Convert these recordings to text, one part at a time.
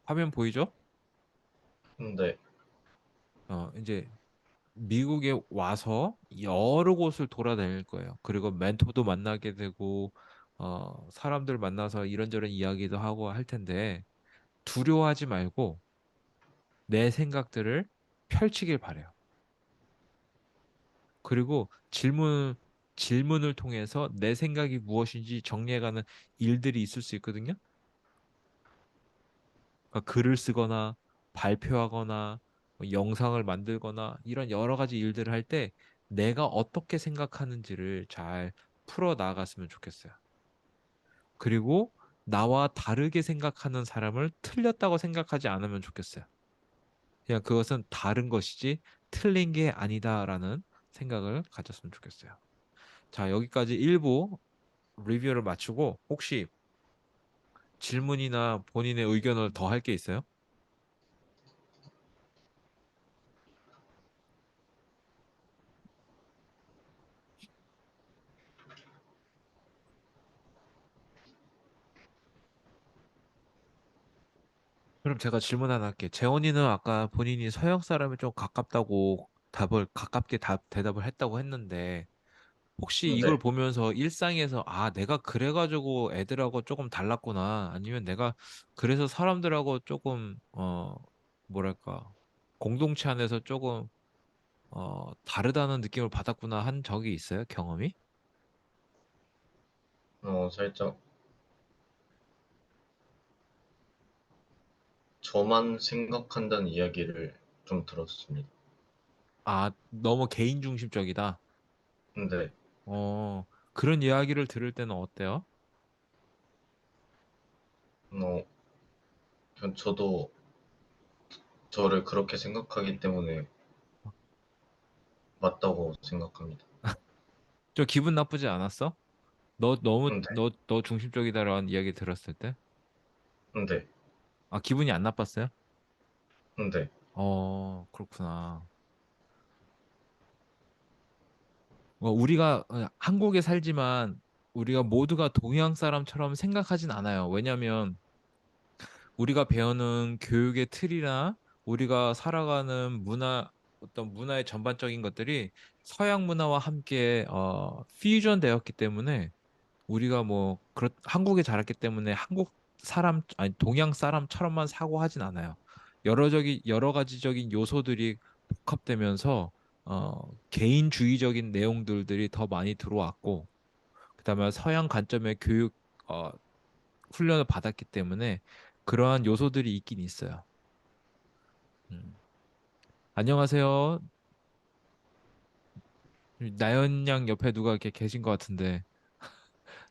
화면 보이죠? 네, 이제 미국에 와서 여러 곳을 돌아다닐 거예요. 그리고 멘토도 만나게 되고, 사람들 만나서 이런저런 이야기도 하고 할 텐데, 두려워하지 말고 내 생각들을 펼치길 바래요. 그리고 질문을 통해서 내 생각이 무엇인지 정리해가는 일들이 있을 수 있거든요. 그러니까 글을 쓰거나 발표하거나 뭐 영상을 만들거나 이런 여러 가지 일들을 할 때 내가 어떻게 생각하는지를 잘 풀어 나갔으면 좋겠어요. 그리고 나와 다르게 생각하는 사람을 틀렸다고 생각하지 않으면 좋겠어요. 그냥 그것은 다른 것이지 틀린 게 아니다라는 생각을 가졌으면 좋겠어요. 자, 여기까지 일부 리뷰를 마치고 혹시 질문이나 본인의 의견을 더 할 게 있어요? 그럼 제가 질문 하나 할게요. 재원이는 아까 본인이 서양 사람이 좀 가깝다고 가깝게 대답을 했다고 했는데, 혹시 이걸 네. 보면서 일상에서, 아, 내가 그래가지고 애들하고 조금 달랐구나. 아니면 내가 그래서 사람들하고 조금, 뭐랄까, 공동체 안에서 조금, 다르다는 느낌을 받았구나 한 적이 있어요? 경험이? 살짝 저만 생각한다는 이야기를 좀 들었습니다. 아, 너무 개인 중심적이다. 근데 그런 이야기를 들을 때는 어때요? 어, 저도 저를 그렇게 생각하기 때문에 맞다고 생각합니다. 저 기분 나쁘지 않았어? 근데, 너 중심적이다라는 이야기 들었을 때? 근데, 아, 기분이 안 나빴어요? 근데, 그렇구나. 우리가 한국에 살지만 우리가 모두가 동양 사람처럼 생각하진 않아요. 왜냐면 우리가 배우는 교육의 틀이나 우리가 살아가는 어떤 문화의 전반적인 것들이 서양 문화와 함께, 퓨전 되었기 때문에 우리가 한국에 자랐기 때문에 아니, 동양 사람처럼만 사고하진 않아요. 여러 가지적인 요소들이 복합되면서, 개인주의적인 내용들이 더 많이 들어왔고, 그다음에 서양 관점의 어, 훈련을 받았기 때문에 그러한 요소들이 있긴 있어요. 음. 안녕하세요. 나연 양 옆에 누가 이렇게 계신 것 같은데.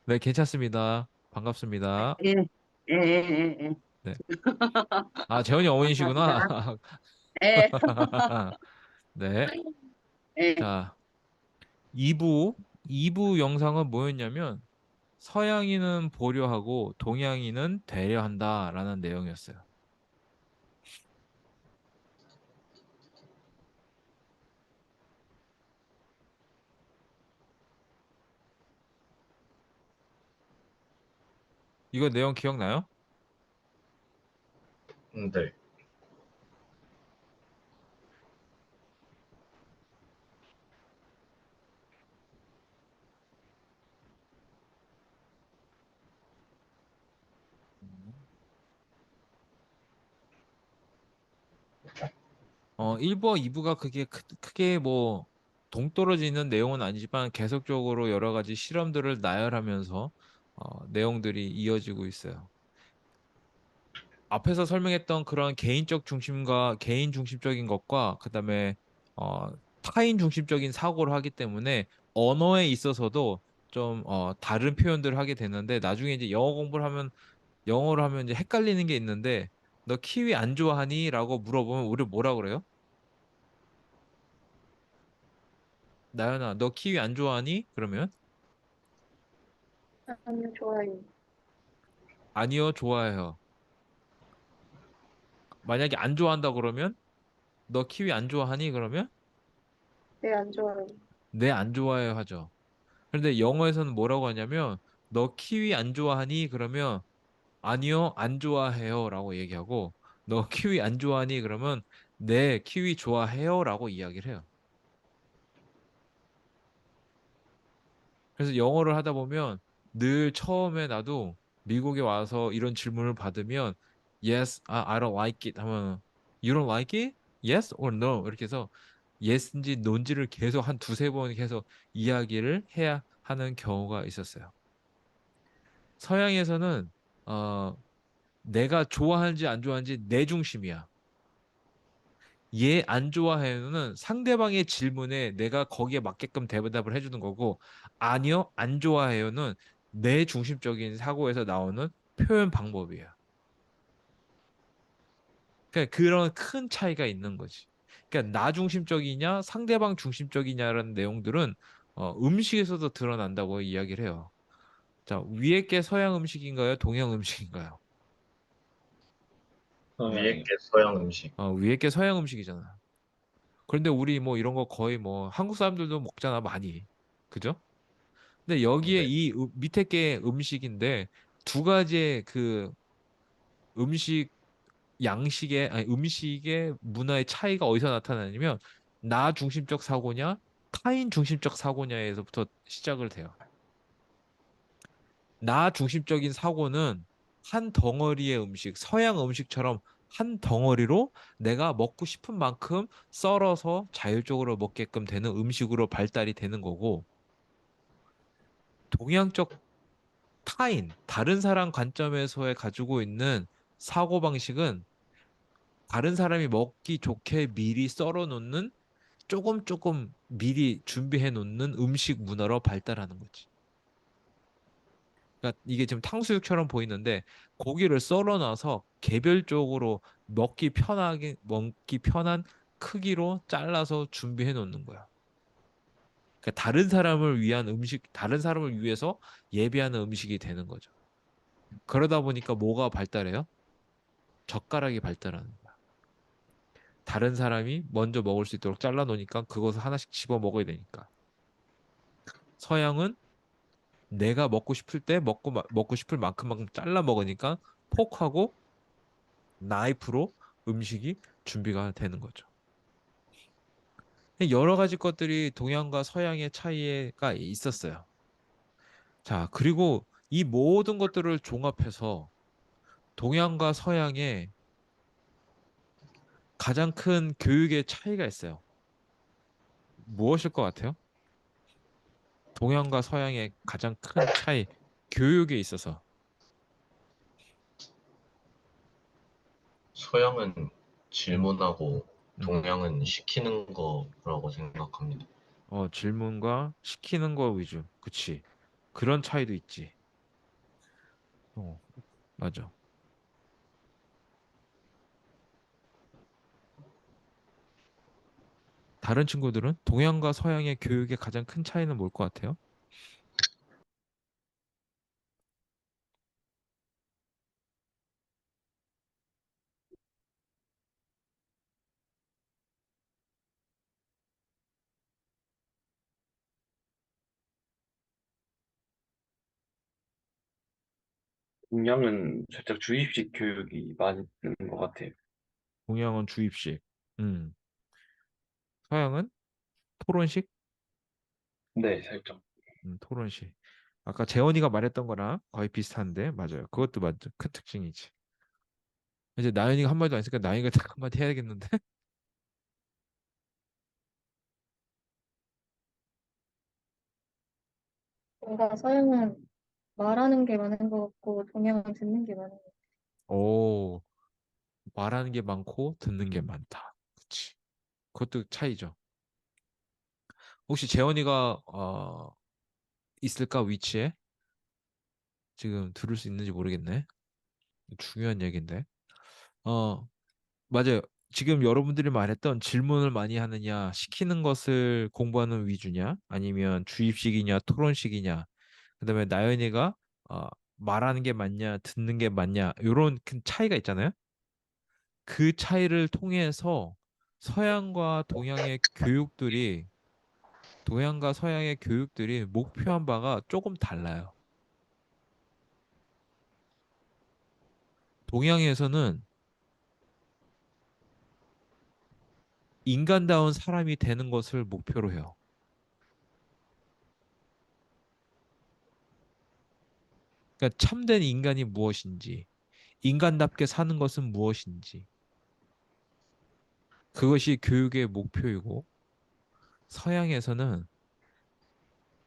네, 괜찮습니다. 반갑습니다. 예, 예, 예, 예. 네. 아, 재원이 어머니시구나. 감사합니다. 예, 네. 예. 자, 2부 영상은 뭐였냐면, 서양인은 보려하고 동양인은 되려한다라는 내용이었어요. 이거 내용 기억나요? 근데, 음. 1부와 2부가 크게 동떨어지는 내용은 아니지만 계속적으로 여러 가지 실험들을 나열하면서 내용들이 이어지고 있어요. 앞에서 설명했던 그런 개인 중심적인 것과 그다음에 어, 타인 중심적인 사고를 하기 때문에 언어에 있어서도 좀 다른 표현들을 하게 되는데 나중에 이제 영어를 하면 이제 헷갈리는 게 있는데 너 키위 안 좋아하니? 라고 물어보면 우리 뭐라 그래요? 나연아, 너 키위 안 좋아하니? 그러면 아니요, 좋아요. 아니요, 좋아해요. 만약에 안 좋아한다 그러면 너 키위 안 좋아하니? 그러면 네, 안 좋아요. 네, 안 좋아해요 하죠. 그런데 영어에서는 뭐라고 하냐면 너 키위 안 좋아하니? 그러면 아니요, 안 좋아해요 라고 얘기하고 너 키위 안 좋아하니? 그러면 네, 키위 좋아해요라고 이야기를 해요. 그래서 영어를 하다 보면 늘 처음에 나도 미국에 와서 이런 질문을 받으면 yes, I don't like it 하면 you don't like it? Yes or no? 이렇게 해서 yes인지 no인지를 계속 한 두세 번 계속 이야기를 해야 하는 경우가 있었어요. 서양에서는 어, 내가 좋아하는지 안 좋아하는지 내 중심이야. 얘 안 좋아해요는 상대방의 질문에 내가 거기에 맞게끔 대답을 해주는 거고, 아니요, 안 좋아해요는 내 중심적인 사고에서 나오는 표현 방법이에요. 그러니까 그런 큰 차이가 있는 거지. 그러니까 나 중심적이냐, 상대방 중심적이냐라는 내용들은 음식에서도 드러난다고 이야기를 해요. 자, 위에 게 서양 음식인가요? 동양 음식인가요? 위에 서양이요. 게 서양 음식. 위에 게 서양 음식이잖아. 그런데 우리 뭐 이런 거 거의 뭐 한국 사람들도 먹잖아, 많이. 그죠? 근데 여기에 네. 이 밑에 게 음식인데 두 가지의 그 음식 양식의 아니 음식의 문화의 차이가 어디서 나타나냐면 나 중심적 사고냐 타인 중심적 사고냐에서부터 시작을 돼요. 나 중심적인 사고는 한 덩어리의 음식, 서양 음식처럼 한 덩어리로 내가 먹고 싶은 만큼 썰어서 자율적으로 먹게끔 되는 음식으로 발달이 되는 거고, 동양적 타인, 다른 사람 관점에서의 가지고 있는 사고방식은 다른 사람이 먹기 좋게 미리 썰어 놓는 조금 조금 미리 준비해 놓는 음식 문화로 발달하는 거지. 그러니까 이게 지금 탕수육처럼 보이는데 고기를 썰어 놔서 개별적으로 먹기 편한 크기로 잘라서 준비해 놓는 거야. 그러니까 다른 사람을 위한 음식, 다른 사람을 위해서 예비하는 음식이 되는 거죠. 그러다 보니까 뭐가 발달해요? 젓가락이 발달하는 거야. 다른 사람이 먼저 먹을 수 있도록 잘라 놓으니까 그것을 하나씩 집어 먹어야 되니까. 서양은 내가 먹고 싶을 때 먹고 싶을 만큼만큼 잘라 먹으니까 포크하고 나이프로 음식이 준비가 되는 거죠. 여러 가지 것들이 동양과 서양의 차이가 있었어요. 자, 그리고 이 모든 것들을 종합해서 동양과 서양의 가장 큰 교육의 차이가 있어요. 무엇일 것 같아요? 동양과 서양의 가장 큰 차이, 교육에 있어서. 서양은 음, 질문하고 음. 동양은 시키는 거라고 생각합니다. 질문과 시키는 거 위주. 그치. 그런 차이도 있지. 어, 맞아. 다른 친구들은 동양과 서양의 교육의 가장 큰 차이는 뭘 것 같아요? 동양은 살짝 주입식 교육이 많이 되는 것 같아요. 동양은 주입식. 음. 서양은 토론식? 네, 살짝. 토론식. 아까 재원이가 말했던 거랑 거의 비슷한데, 맞아요. 그것도 맞죠. 큰 특징이지. 이제 나연이가 한마디도 안 했으니까 나연이가 딱 한마디 해야겠는데? 뭔가 서양은 말하는 게 많은 것 같고, 동양은 듣는 게 많은 것 같아요. 오, 말하는 게 많고 듣는 게 많다. 그치. 그것도 차이죠. 혹시 재원이가 있을까 위치에? 지금 들을 수 있는지 모르겠네. 중요한 얘기인데. 어, 맞아요. 지금 여러분들이 말했던 질문을 많이 하느냐, 시키는 것을 공부하는 위주냐, 아니면 주입식이냐, 토론식이냐, 그다음에 나연이가 어, 말하는 게 맞냐, 듣는 게 맞냐, 이런 큰 차이가 있잖아요. 그 차이를 통해서 서양과 동양의 교육들이, 동양과 서양의 교육들이 목표한 바가 조금 달라요. 동양에서는 인간다운 사람이 되는 것을 목표로 해요. 그러니까 참된 인간이 무엇인지, 인간답게 사는 것은 무엇인지, 그것이 교육의 목표이고, 서양에서는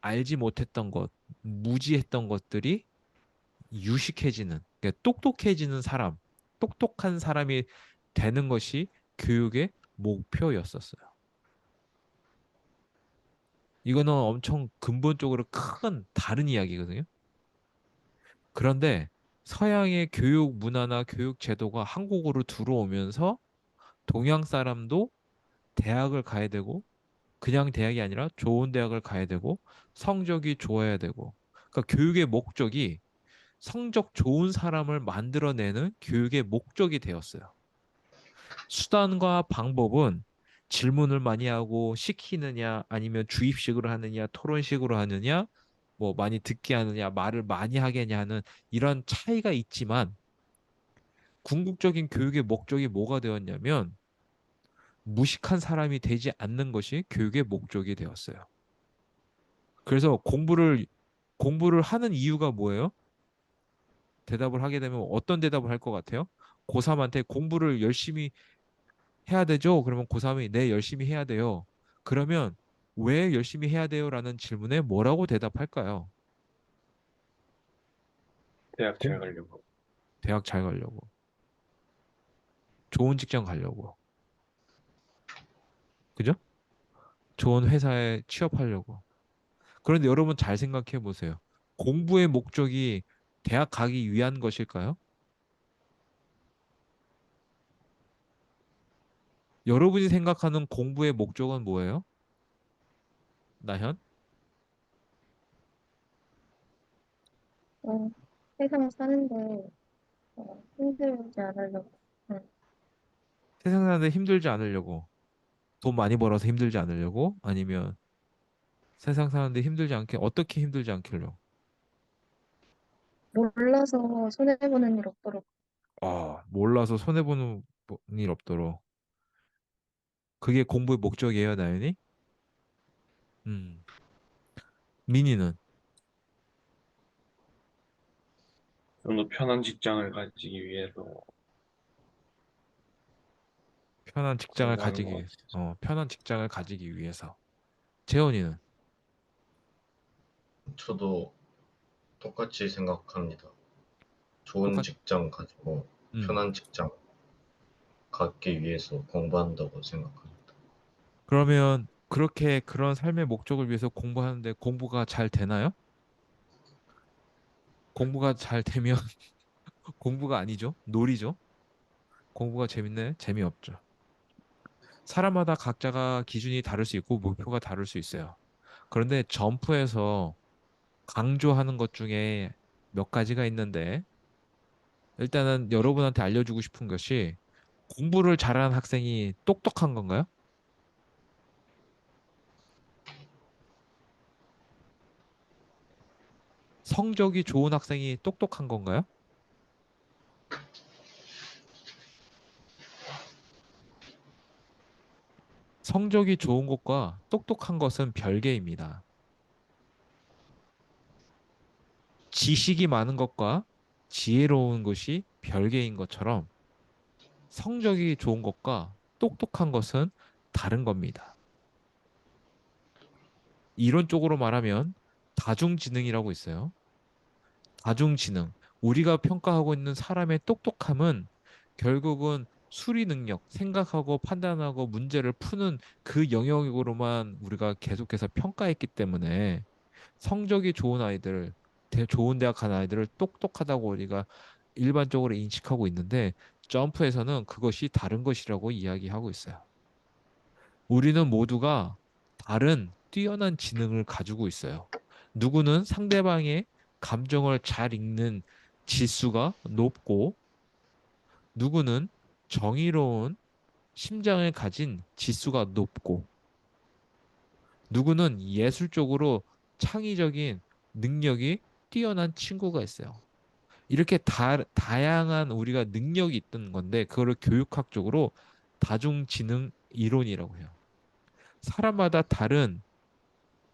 알지 못했던 것, 무지했던 것들이 유식해지는, 그러니까 똑똑해지는 사람, 똑똑한 사람이 되는 것이 교육의 목표였었어요. 이거는 엄청 근본적으로 큰 다른 이야기거든요. 그런데 서양의 교육 문화나 교육 제도가 한국으로 들어오면서 동양 사람도 대학을 가야 되고, 그냥 대학이 아니라 좋은 대학을 가야 되고, 성적이 좋아야 되고, 그러니까 교육의 목적이 성적 좋은 사람을 만들어내는 교육의 목적이 되었어요. 수단과 방법은 질문을 많이 하고 시키느냐, 아니면 주입식으로 하느냐, 토론식으로 하느냐, 뭐 많이 듣게 하느냐, 말을 많이 하겠냐 하는 이런 차이가 있지만, 궁극적인 교육의 목적이 뭐가 되었냐면 무식한 사람이 되지 않는 것이 교육의 목적이 되었어요. 그래서 공부를 하는 이유가 뭐예요? 대답을 하게 되면 어떤 대답을 할 것 같아요? 고3한테 공부를 열심히 해야 되죠? 그러면 고3이 네, 열심히 해야 돼요. 그러면 왜 열심히 해야 돼요? 라는 질문에 뭐라고 대답할까요? 대학 잘 공, 가려고. 대학 잘 가려고. 좋은 직장 가려고. 그죠? 좋은 회사에 취업하려고. 그런데 여러분 잘 생각해 보세요. 공부의 목적이 대학 가기 위한 것일까요? 여러분이 생각하는 공부의 목적은 뭐예요? 나현? 어, 세상 사는데 힘들지 않으려고. 응. 세상 사는데 힘들지 않으려고. 돈 많이 벌어서 힘들지 않으려고? 아니면 세상 사는데 힘들지 않게, 어떻게 힘들지 않길로? 몰라서 손해보는 일 없도록. 몰라서 손해보는 일 없도록. 그게 공부의 목적이에요, 나연이? 음. 민이는 좀 더 편한 직장을 가지기 위해서 편한 직장을 공부하는 가지기 것 위해서, 같아요. 편한 직장을 가지기 위해서. 재원이는 저도 똑같이 생각합니다. 좋은 똑같, 직장 가지고 음. 편한 직장 갖기 위해서 공부한다고 생각합니다. 그러면 그렇게 그런 삶의 목적을 위해서 공부하는데 공부가 잘 되나요? 공부가 잘 되면 공부가 아니죠. 놀이죠. 공부가 재밌네? 재미없죠. 사람마다 각자가 기준이 다를 수 있고 목표가 다를 수 있어요. 그런데 점프에서 강조하는 것 중에 몇 가지가 있는데 일단은 여러분한테 알려주고 싶은 것이 공부를 잘하는 학생이 똑똑한 건가요? 성적이 좋은 학생이 똑똑한 건가요? 성적이 좋은 것과 똑똑한 것은 별개입니다. 지식이 많은 것과 지혜로운 것이 별개인 것처럼 성적이 좋은 것과 똑똑한 것은 다른 겁니다. 이론적으로 말하면 다중지능이라고 있어요. 다중지능. 우리가 평가하고 있는 사람의 똑똑함은 결국은 수리 능력, 생각하고 판단하고 문제를 푸는 그 영역으로만 우리가 계속해서 평가했기 때문에 성적이 좋은 아이들, 좋은 대학 간 아이들을 똑똑하다고 우리가 일반적으로 인식하고 있는데 점프에서는 그것이 다른 것이라고 이야기하고 있어요. 우리는 모두가 다른 뛰어난 지능을 가지고 있어요. 누구는 상대방의 감정을 잘 읽는 지수가 높고, 누구는 정의로운 심장을 가진 지수가 높고, 누구는 예술적으로 창의적인 능력이 뛰어난 친구가 있어요. 이렇게 다양한 우리가 능력이 있던 건데, 그거를 교육학적으로 다중지능 이론이라고 해요. 사람마다 다른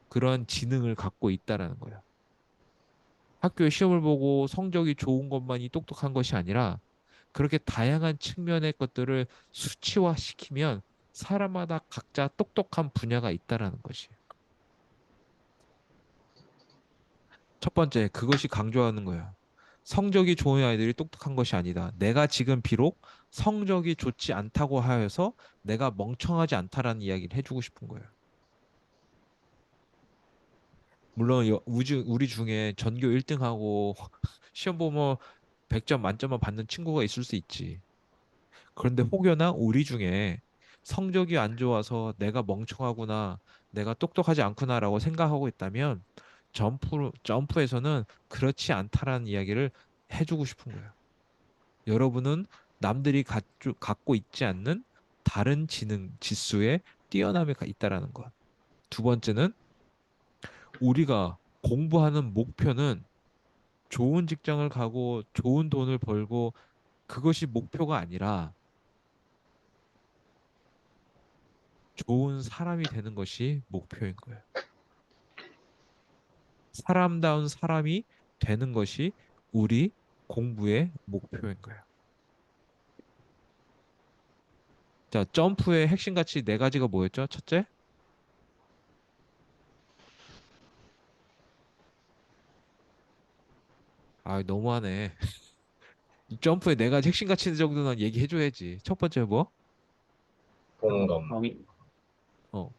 그런 지능을 갖고 있다라는 거예요. 학교에 시험을 보고 성적이 좋은 것만이 똑똑한 것이 아니라 그렇게 다양한 측면의 것들을 수치화시키면 사람마다 각자 똑똑한 분야가 있다라는 것이에요. 첫 번째, 그것이 강조하는 거예요. 성적이 좋은 아이들이 똑똑한 것이 아니다. 내가 지금 비록 성적이 좋지 않다고 하여서 내가 멍청하지 않다라는 이야기를 해주고 싶은 거예요. 물론 우리 중에 전교 1등하고 시험 보면 100점 만점만 받는 친구가 있을 수 있지. 그런데 혹여나 우리 중에 성적이 안 좋아서 내가 멍청하구나, 내가 똑똑하지 않구나라고 생각하고 있다면 점프에서는 그렇지 않다라는 이야기를 해주고 싶은 거예요. 여러분은 남들이 갖고 있지 않는 다른 지능 지수에 뛰어남이 있다라는 것. 두 번째는 우리가 공부하는 목표는 좋은 직장을 가고 좋은 돈을 벌고 그것이 목표가 아니라 좋은 사람이 되는 것이 목표인 거예요. 사람다운 사람이 되는 것이 우리 공부의 목표인 거예요. 자, 점프의 핵심 가치 네 가지가 뭐였죠? 첫째, 아, 너무하네. 이 점프의 네 가지 핵심 가치 정도는 얘기해줘야지. 첫 번째 뭐? 공감, 정의, 어,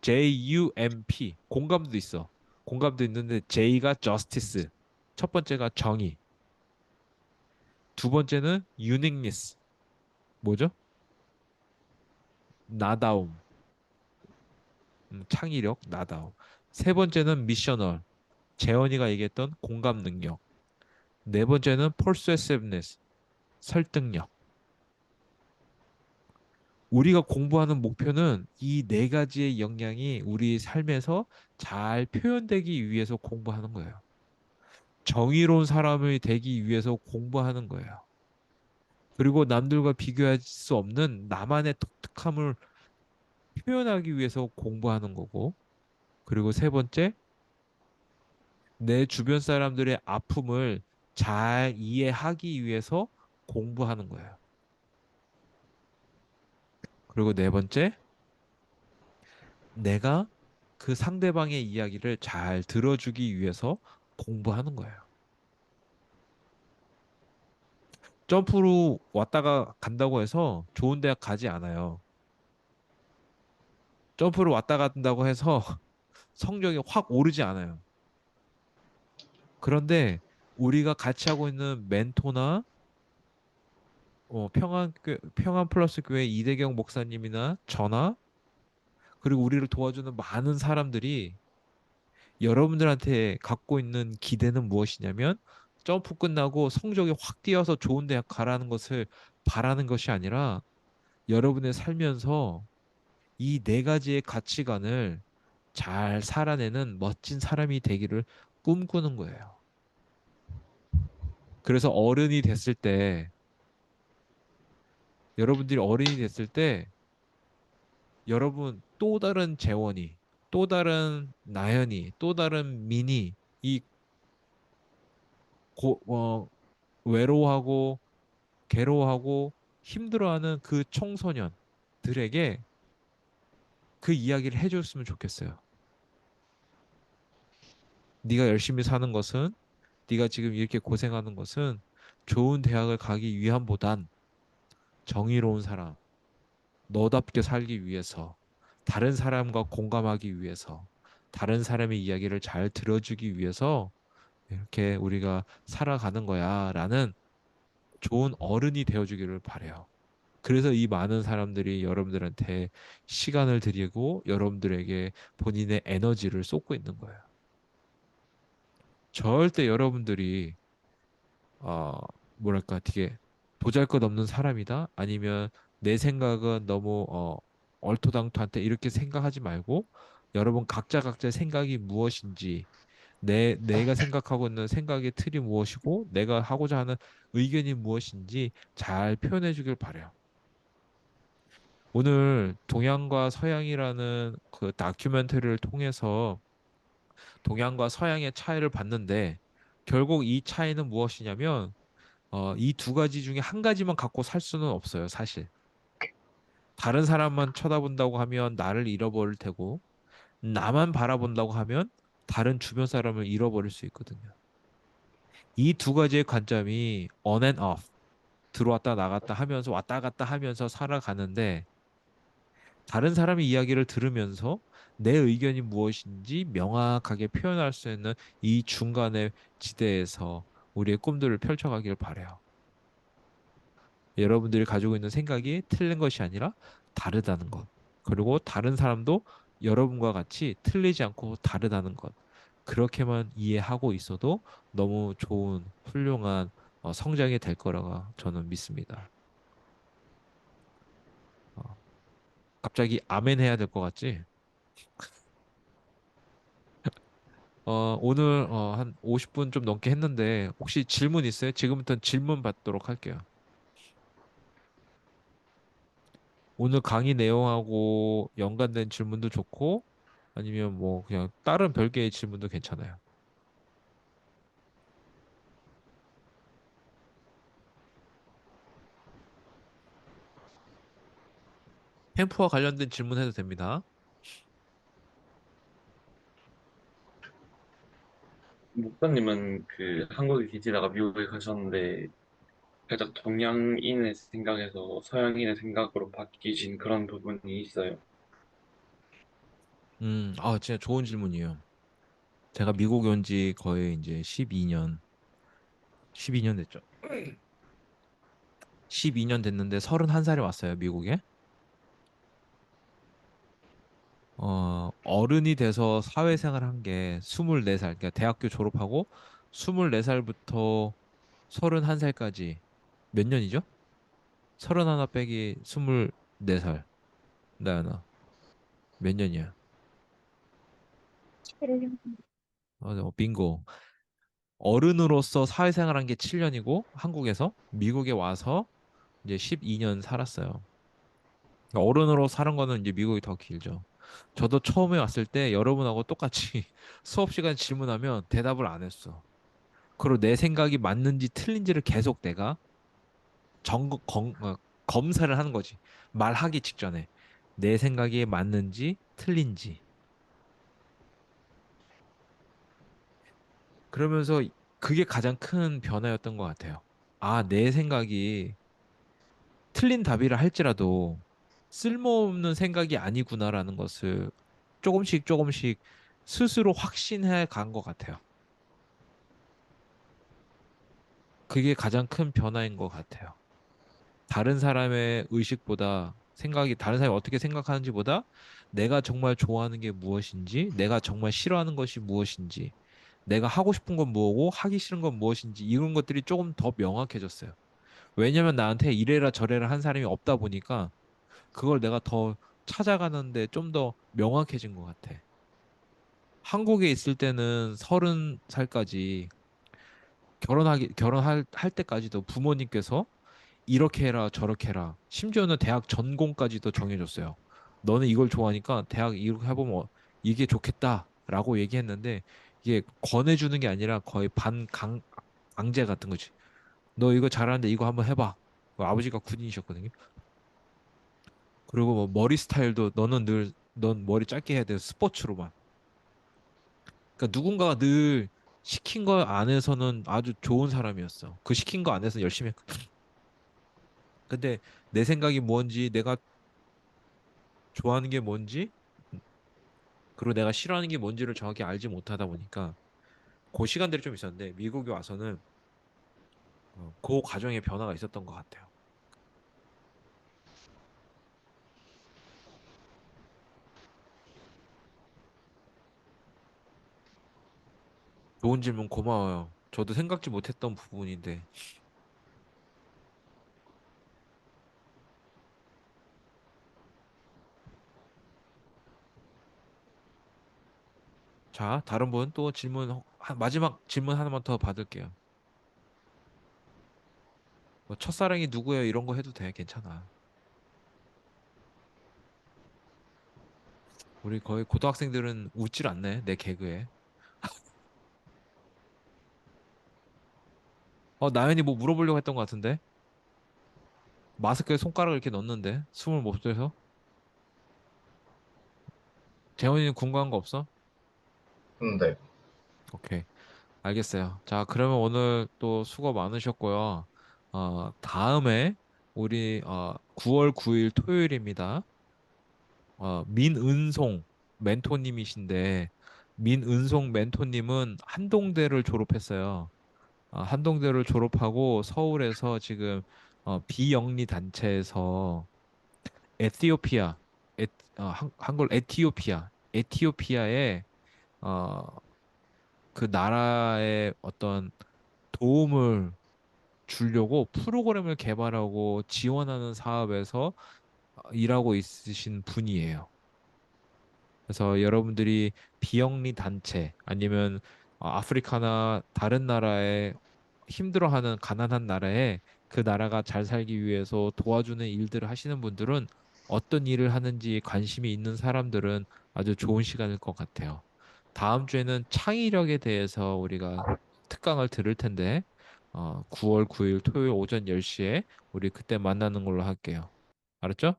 JUMP. 공감도 있어. 공감도 있는데 J가 justice. 첫 번째가 정의. 두 번째는 uniqueness. 뭐죠? 나다움. 창의력, 나다움. 세 번째는 미셔널. 재원이가 얘기했던 공감 능력. 네 번째는 persuasiveness. 설득력. 우리가 공부하는 목표는 이 네 가지의 역량이 우리 삶에서 잘 표현되기 위해서 공부하는 거예요. 정의로운 사람이 되기 위해서 공부하는 거예요. 그리고 남들과 비교할 수 없는 나만의 독특함을 표현하기 위해서 공부하는 거고, 그리고 세 번째, 내 주변 사람들의 아픔을 잘 이해하기 위해서 공부하는 거예요. 그리고 네 번째, 내가 그 상대방의 이야기를 잘 들어주기 위해서 공부하는 거예요. 점프로 왔다가 간다고 해서 좋은 대학 가지 않아요. 점프로 왔다 간다고 해서 성적이 확 오르지 않아요. 그런데 우리가 같이 하고 있는 멘토나 평안 플러스 교회 이대경 목사님이나 저나 그리고 우리를 도와주는 많은 사람들이 여러분들한테 갖고 있는 기대는 무엇이냐면 점프 끝나고 성적이 확 뛰어서 좋은 대학 가라는 것을 바라는 것이 아니라 여러분의 살면서 이 네 가지의 가치관을 잘 살아내는 멋진 사람이 되기를 꿈꾸는 거예요. 그래서 어른이 됐을 때, 여러분들이 어른이 됐을 때, 여러분 또 다른 재원이, 또 다른 나연이, 또 다른 민이, 이 고, 어, 외로워하고 괴로워하고 힘들어하는 그 청소년들에게 그 이야기를 해줬으면 좋겠어요. 네가 열심히 사는 것은, 네가 지금 이렇게 고생하는 것은 좋은 대학을 가기 위함보단 정의로운 사람, 너답게 살기 위해서, 다른 사람과 공감하기 위해서, 다른 사람의 이야기를 잘 들어주기 위해서 이렇게 우리가 살아가는 거야라는 좋은 어른이 되어주기를 바래요. 그래서 이 많은 사람들이 여러분들한테 시간을 드리고 여러분들에게 본인의 에너지를 쏟고 있는 거예요. 절대 여러분들이 어, 뭐랄까 되게 보잘것없는 사람이다 아니면 내 생각은 너무 얼토당토한테 이렇게 생각하지 말고 여러분 각자의 생각이 무엇인지 내가 생각하고 있는 생각의 틀이 무엇이고 내가 하고자 하는 의견이 무엇인지 잘 표현해 주길 바래요. 오늘 동양과 서양이라는 그 다큐멘터리를 통해서 동양과 서양의 차이를 봤는데 결국 이 차이는 무엇이냐면 이 두 가지 중에 한 가지만 갖고 살 수는 없어요, 사실. 다른 사람만 쳐다본다고 하면 나를 잃어버릴 테고 나만 바라본다고 하면 다른 주변 사람을 잃어버릴 수 있거든요. 이 두 가지의 관점이 on and off, 들어왔다 나갔다 하면서 왔다 갔다 하면서 살아가는데 다른 사람의 이야기를 들으면서 내 의견이 무엇인지 명확하게 표현할 수 있는 이 중간의 지대에서 우리의 꿈들을 펼쳐가길 바래요. 여러분들이 가지고 있는 생각이 틀린 것이 아니라 다르다는 것. 그리고 다른 사람도 여러분과 같이 틀리지 않고 다르다는 것. 그렇게만 이해하고 있어도 너무 좋은 훌륭한 성장이 될 거라고 저는 믿습니다. 어, 갑자기 아멘 해야 될 것 같지? 오늘 한 50분 좀 넘게 했는데 혹시 질문 있어요? 지금부터 질문 받도록 할게요. 오늘 강의 내용하고 연관된 질문도 좋고 아니면 뭐 그냥 다른 별개의 질문도 괜찮아요. 캠프와 관련된 질문해도 됩니다. 목사님은 그 한국에 계시다가 미국에 가셨는데 살짝 동양인의 생각에서 서양인의 생각으로 바뀌신 그런 부분이 있어요. 진짜 좋은 질문이에요. 제가 미국에 온 지 거의 이제 12년 됐죠. 12년 됐는데 31살에 왔어요, 미국에. 어른이 돼서 사회생활 한 게 24살, 그러니까 대학교 졸업하고 24살부터 31살까지 몇 년이죠? 31 빼기 24살. 나연아, 몇 년이야? 빙고. 어른으로서 사회생활 한 게 7년이고 한국에서 미국에 와서 이제 12년 살았어요. 그러니까 어른으로 사는 거는 이제 미국이 더 길죠. 저도 처음에 왔을 때 여러분하고 똑같이 수업 시간 질문하면 대답을 안 했어. 그리고 내 생각이 맞는지 틀린지를 계속 내가 검사를 하는 거지. 말하기 직전에. 내 생각이 맞는지 틀린지. 그러면서 그게 가장 큰 변화였던 것 같아요. 아, 내 생각이 틀린 답이라 할지라도 쓸모없는 생각이 아니구나라는 것을 조금씩 조금씩 스스로 확신해 간 것 같아요. 그게 가장 큰 변화인 것 같아요. 다른 사람의 의식보다 다른 사람이 어떻게 생각하는지보다 내가 정말 좋아하는 게 무엇인지, 내가 정말 싫어하는 것이 무엇인지, 내가 하고 싶은 건 뭐고 하기 싫은 건 무엇인지 이런 것들이 조금 더 명확해졌어요. 왜냐면 나한테 이래라 저래라 한 사람이 없다 보니까 그걸 내가 더 찾아가는데 좀 더 명확해진 것 같아. 한국에 있을 때는 30살까지 결혼할 때까지도 부모님께서 이렇게 해라 저렇게 해라 심지어는 대학 전공까지도 정해줬어요. 너는 이걸 좋아하니까 대학 이렇게 해보면 이게 좋겠다라고 얘기했는데 이게 권해주는 게 아니라 거의 강제 같은 거지. 너 이거 잘하는데 이거 한번 해봐. 아버지가 군인이셨거든요. 그리고 뭐 머리 스타일도 넌 머리 짧게 해야 돼 스포츠로만. 그러니까 누군가가 늘 시킨 거 안에서는 아주 좋은 사람이었어. 그 시킨 거 안에서 열심히 했거든. 근데 내 생각이 뭔지, 내가 좋아하는 게 뭔지, 그리고 내가 싫어하는 게 뭔지를 정확히 알지 못하다 보니까 그 시간들이 좀 있었는데 미국에 와서는 그 과정에 변화가 있었던 것 같아요. 좋은 질문 고마워요. 저도 생각지 못했던 부분인데. 자, 다른 분 또 마지막 질문 하나만 더 받을게요. 뭐 첫사랑이 누구예요? 이런 거 해도 돼. 괜찮아. 우리 거의 고등학생들은 웃질 않네, 내 개그에. 나연이 뭐 물어보려고 했던 것 같은데? 마스크에 손가락을 이렇게 넣는데? 숨을 못 쉬어서? 재원이는 궁금한 거 없어? 근데 오케이. 알겠어요. 자, 그러면 오늘 또 수고 많으셨고요. 다음에 우리 9월 9일 토요일입니다. 민은송 멘토님이신데 민은송 멘토님은 한동대를 졸업했어요. 한동대를 졸업하고 서울에서 지금 비영리 단체에서 에티오피아, 한글 에티오피아에 어, 그 나라의 어떤 도움을 주려고 프로그램을 개발하고 지원하는 사업에서 일하고 있으신 분이에요. 그래서 여러분들이 비영리 단체 아니면 아프리카나 다른 나라에 힘들어하는 가난한 나라에 그 나라가 잘 살기 위해서 도와주는 일들을 하시는 분들은 어떤 일을 하는지 관심이 있는 사람들은 아주 좋은 시간일 것 같아요. 다음 주에는 창의력에 대해서 우리가 특강을 들을 텐데 9월 9일 토요일 오전 10시에 우리 그때 만나는 걸로 할게요. 알았죠?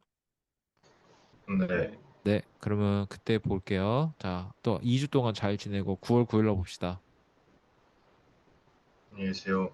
네. 네. 네, 그러면 그때 볼게요. 자, 또 2주 동안 잘 지내고 9월 9일로 봅시다. 안녕히 계세요.